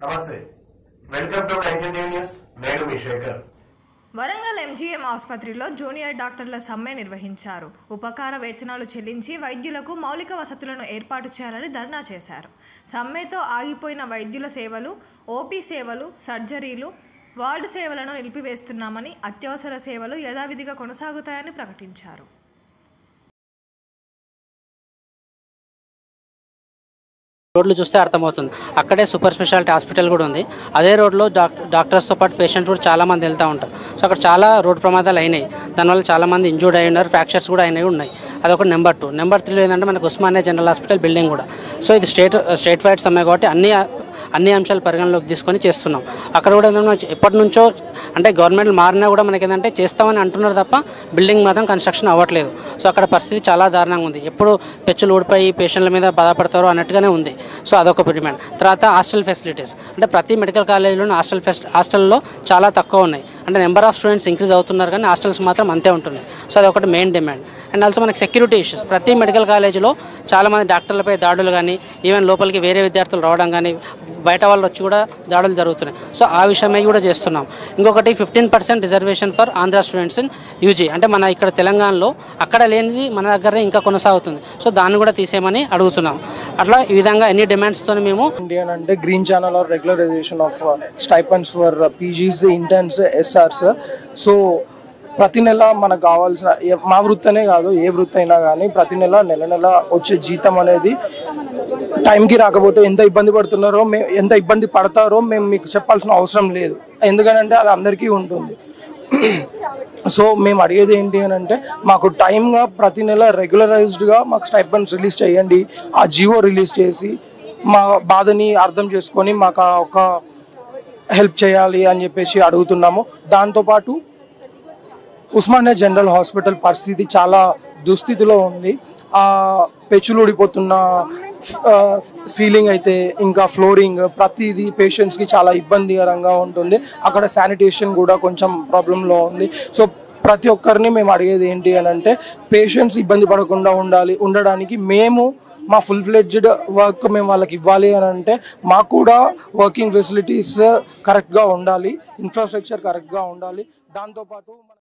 నమస్తే, welcome to 19 news. నేను మీ Shekhar. Warangal MGM ఆసుపత్రిలో జూనియర్ డాక్టర్ల సమ్మె నిర్వహించారు. ఉపకార వేతనాలు చెల్లించి వైద్యులకు మౌలిక వసతులను ఏర్పాటు చేయాలని ధర్నా చేశారు. సమ్మెతో ఆగిపోయిన వైద్యుల సేవలు, ఓపీ సేవలు, సర్జరీలు, వార్డు సేవలను నిలిపివేస్తున్నామని, అత్యవసర సేవలు యథావిధిగా కొనసాగుతాయని ప్రకటించారు. రోడ్లు చూస్తే అర్థమవుతుంది. అక్కడే సూపర్ స్పెషాలిటీ హాస్పిటల్ కూడా ఉంది. అదే రోడ్లో డాక్టర్స్తో పాటు పేషెంట్స్ కూడా చాలామంది వెళ్తూ ఉంటారు. సో అక్కడ చాలా రోడ్డు ప్రమాదాలు అయినాయి. దానివల్ల చాలామంది ఇంజూర్డ్ అయి ఉన్నారు, ఫ్రాక్చర్స్ కూడా అయినవి ఉన్నాయి. అదొక నెంబర్ 2. నెంబర్ 3 ఏంటంటే మనకు ఉస్మానియా జనరల్ హాస్పిటల్ బిల్డింగ్ కూడా. సో ఇది స్టేట్ వైడ్ సమ్మె కాబట్టి అన్ని అంశాలు పరిగణలోకి తీసుకొని చేస్తున్నాం. అక్కడ కూడా ఏంటంటే ఎప్పటి నుంచో అంటే గవర్నమెంట్ మారినా కూడా మనకి ఏంటంటే చేస్తామని అంటున్నారు తప్ప బిల్డింగ్ మాత్రం కన్స్ట్రక్షన్ అవ్వట్లేదు. సో అక్కడ పరిస్థితి చాలా దారుణంగా ఉంది. ఎప్పుడు పెచ్చులు ఊడిపోయి పేషెంట్ల మీద బాధపడతారో అన్నట్టుగానే ఉంది. సో అదొక డిమాండ్. తర్వాత హాస్టల్ ఫెసిలిటీస్ అంటే ప్రతి మెడికల్ కాలేజీలోనూ హాస్టల్లో చాలా తక్కువ ఉన్నాయి. అంటే నెంబర్ ఆఫ్ స్టూడెంట్స్ ఇంక్రీజ్ అవుతున్నారు కానీ హాస్టల్స్ మాత్రం అంతే ఉంటున్నాయి. సో అదొకటి మెయిన్ డిమాండ్. అండ్ ఆల్సో మనకి సెక్యూరిటీ ఇష్యూస్. ప్రతి మెడికల్ కాలేజీలో చాలామంది డాక్టర్లపై దాడులు కానీ, ఈవెన్ లోపలికి వేరే విద్యార్థులు రావడం కానీ, బయట వాళ్ళు వచ్చి కూడా దాడులు జరుగుతున్నాయి. సో ఆ విషయమై కూడా చేస్తున్నాం. ఇంకొకటి 15% reservation for Andhra students in UG. అంటే మన ఇక్కడ తెలంగాణలో అక్కడ లేనిది మన దగ్గరే ఇంకా కొనసాగుతుంది. సో దాన్ని కూడా తీసేయమని అడుగుతున్నాం. అట్లా ఈ విధంగా ఎన్ని డిమాండ్స్తో మేము ఇండియన్ అంటే green channel or regularisation of stipends for PGs, interns, SRs. So ప్రతి నెల మనకు కావాల్సిన మా వృత్తి అనే కాదు, ఏ వృత్తి అయినా కానీ ప్రతి నెల నెల వచ్చే జీతం అనేది టైంకి రాకపోతే ఎంత ఇబ్బంది పడుతున్నారో, ఎంత ఇబ్బంది పడతారో మేము మీకు చెప్పాల్సిన అవసరం లేదు. ఎందుకనంటే అది అందరికీ ఉంటుంది. సో మేము అడిగేది ఏంటి అని అంటే మాకు టైంగా ప్రతి నెల రెగ్యులరైజ్డ్గా మాకు స్టైపెండ్స్ రిలీజ్ చేయండి. ఆ జియో రిలీజ్ చేసి మా బాధని అర్థం చేసుకొని మాకు ఒక హెల్ప్ చేయాలి అని చెప్పేసి అడుగుతున్నాము. దాంతోపాటు ఉస్మానియా జనరల్ హాస్పిటల్ పరిస్థితి చాలా దుస్థితిలో ఉంది. పెచ్చులు ఊడిపోతున్న సీలింగ్ అయితే ఇంకా ఫ్లోరింగ్ ప్రతిదీ పేషెంట్స్కి చాలా ఇబ్బందికరంగా ఉంటుంది. అక్కడ శానిటేషన్ కూడా కొంచెం ప్రాబ్లంలో ఉంది. సో ప్రతి ఒక్కరిని మేము అడిగేది ఏంటి అని అంటే పేషెంట్స్ ఇబ్బంది పడకుండా ఉండడానికి మేము మా ఫుల్ ఫ్లెడ్జ్డ్ వర్క్ మేము వాళ్ళకి ఇవ్వాలి అని అంటే మాకు కూడా వర్కింగ్ ఫెసిలిటీస్ కరెక్ట్గా ఉండాలి, ఇన్ఫ్రాస్ట్రక్చర్ కరెక్ట్గా ఉండాలి. దాంతోపాటు